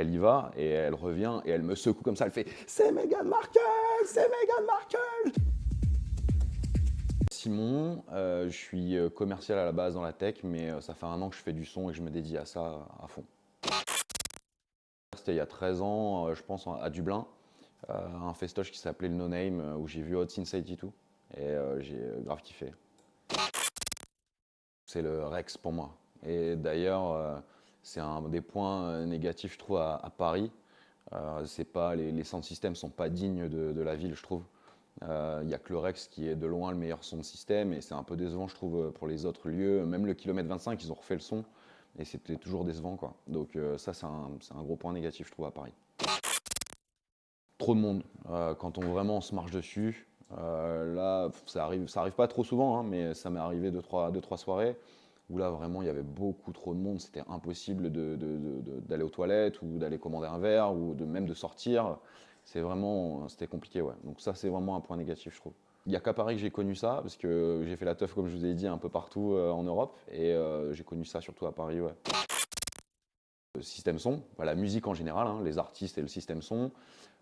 Elle y va et elle revient et elle me secoue comme ça, elle fait « C'est Meghan Markle! C'est Meghan Markle !» Simon, je suis commercial à la base dans la tech, mais ça fait 1 an que je fais du son et que je me dédie à ça à fond. C'était il y a 13 ans, je pense, à Dublin, un festoche qui s'appelait le No Name, où j'ai vu Hot Since 82 et j'ai grave kiffé. C'est le Rex pour moi. Et d'ailleurs, c'est un des points négatifs, je trouve, à Paris. C'est pas, les sound systems sont pas dignes de la ville, je trouve. Il n'y a que le Rex qui est de loin le meilleur son de système et c'est un peu décevant, je trouve, pour les autres lieux. Même le kilomètre 25, ils ont refait le son et c'était toujours décevant, quoi. Donc ça, c'est un gros point négatif, je trouve, à Paris. Trop de monde. Quand on se marche dessus, là, ça arrive pas trop souvent, hein, mais ça m'est arrivé deux, trois soirées où là, vraiment, il y avait beaucoup trop de monde. C'était impossible d'aller aux toilettes ou d'aller commander un verre ou même de sortir. C'était compliqué, ouais. Donc ça, c'est vraiment un point négatif, je trouve. Il n'y a qu'à Paris que j'ai connu ça, parce que j'ai fait la teuf, comme je vous ai dit, un peu partout en Europe, et j'ai connu ça surtout à Paris, ouais. Le système son, la musique en général, hein, les artistes et le système son,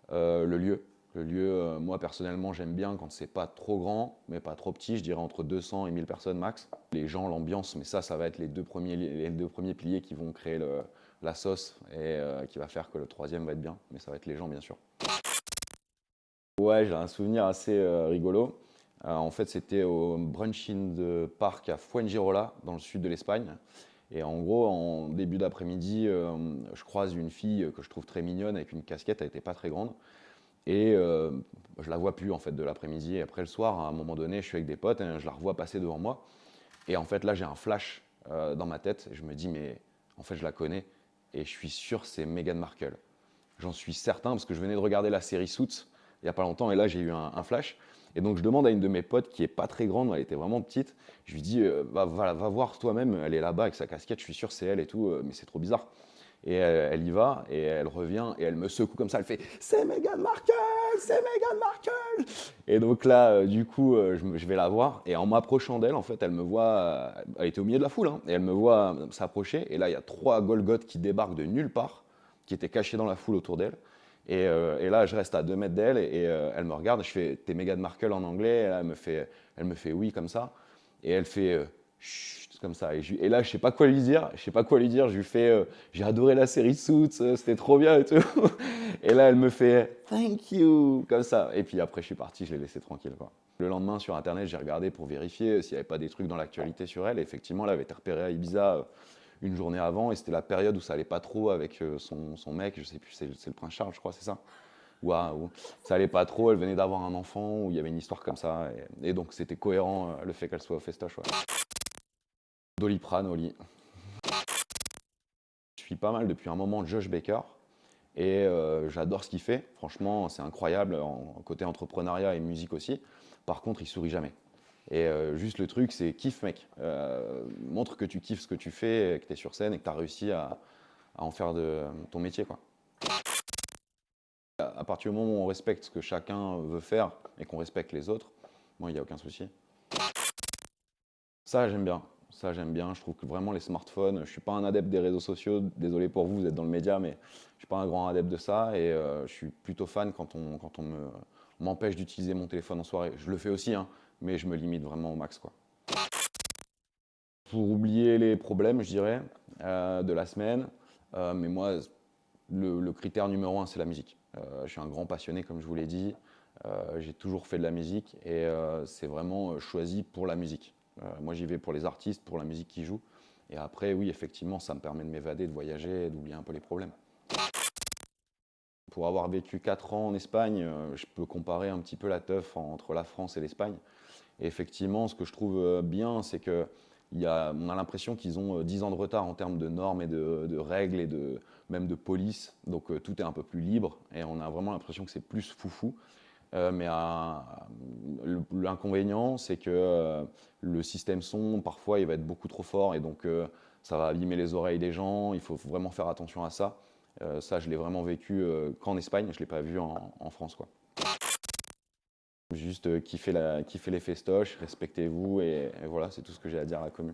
le lieu. Le lieu, moi personnellement, j'aime bien quand c'est pas trop grand, mais pas trop petit, je dirais entre 200 et 1000 personnes max. Les gens, l'ambiance, mais ça va être les deux premiers piliers qui vont créer la sauce et qui va faire que le troisième va être bien, mais ça va être les gens, bien sûr. Ouais, j'ai un souvenir assez rigolo. En fait, c'était au Brunch in the Park à Fuengirola, dans le sud de l'Espagne. Et en gros, en début d'après-midi, je croise une fille que je trouve très mignonne avec une casquette, elle n'était pas très grande. Et je la vois plus en fait de l'après-midi. Et après le soir, à un moment donné, je suis avec des potes, et je la revois passer devant moi. Et en fait, là, j'ai un flash dans ma tête. Et je me dis, mais en fait, je la connais. Et je suis sûr, c'est Meghan Markle. J'en suis certain parce que je venais de regarder la série Suits il n'y a pas longtemps. Et là, j'ai eu un flash. Et donc, je demande à une de mes potes qui est pas très grande, elle était vraiment petite. Je lui dis, va voir toi-même. Elle est là-bas avec sa casquette. Je suis sûr, c'est elle et tout. Mais c'est trop bizarre. Et elle y va, et elle revient, et elle me secoue comme ça, elle fait « C'est Meghan Markle! C'est Meghan Markle !» Et donc là, du coup, je vais la voir, et en m'approchant d'elle, en fait, elle me voit, elle était au milieu de la foule, hein, et elle me voit s'approcher, et là, il y a 3 Golgoths qui débarquent de nulle part, qui étaient cachés dans la foule autour d'elle. Et là, je reste à 2 mètres d'elle, et elle me regarde, je fais « T'es Meghan Markle en anglais ?» Et là, elle me fait « Oui » comme ça, et elle fait chut, comme ça. Et là, je sais pas quoi lui dire. Je lui fais, j'ai adoré la série Suits, c'était trop bien et tout. Et là, elle me fait, thank you, comme ça. Et puis après, je suis parti, je l'ai laissé tranquille, quoi. Le lendemain, sur Internet, j'ai regardé pour vérifier s'il n'y avait pas des trucs dans l'actualité sur elle. Et effectivement, elle avait été repérée à Ibiza une journée avant. Et c'était la période où ça allait pas trop avec son mec. Je sais plus, c'est le prince Charles, je crois, c'est ça. Waouh, ça allait pas trop. Elle venait d'avoir un enfant où il y avait une histoire comme ça. Et donc, c'était cohérent le fait qu'elle soit au festoche, ouais. Doliprane au lit. Je suis pas mal depuis un moment Josh Baker et j'adore ce qu'il fait. Franchement, c'est incroyable en côté entrepreneuriat et musique aussi. Par contre, il sourit jamais. Et juste le truc, c'est kiffe, mec. Montre que tu kiffes ce que tu fais, que tu es sur scène et que tu as réussi à en faire de ton métier, quoi. À partir du moment où on respecte ce que chacun veut faire et qu'on respecte les autres, moi, il n'y a aucun souci. Ça, j'aime bien. Ça, j'aime bien. Je trouve que vraiment les smartphones, je ne suis pas un adepte des réseaux sociaux. Désolé pour vous, vous êtes dans le média, mais je ne suis pas un grand adepte de ça. Et je suis plutôt fan quand on m'empêche d'utiliser mon téléphone en soirée. Je le fais aussi, hein, mais je me limite vraiment au max, quoi. Pour oublier les problèmes, je dirais, de la semaine. Mais moi, le critère numéro 1, c'est la musique. Je suis un grand passionné, comme je vous l'ai dit. J'ai toujours fait de la musique et c'est vraiment choisi pour la musique. Moi, j'y vais pour les artistes, pour la musique qu'ils jouent. Et après, oui, effectivement, ça me permet de m'évader, de voyager et d'oublier un peu les problèmes. Pour avoir vécu 4 ans en Espagne, je peux comparer un petit peu la teuf entre la France et l'Espagne. Et effectivement, ce que je trouve bien, c'est qu'on a l'impression qu'ils ont 10 ans de retard en termes de normes et de règles et même de police. Donc tout est un peu plus libre et on a vraiment l'impression que c'est plus foufou. Mais l'inconvénient, c'est que le système son, parfois, il va être beaucoup trop fort et donc ça va abîmer les oreilles des gens. Il faut vraiment faire attention à ça. Ça, je l'ai vraiment vécu qu'en Espagne, je ne l'ai pas vu en France, quoi. Juste kiffer les festoches, respectez-vous et voilà, c'est tout ce que j'ai à dire à la commune.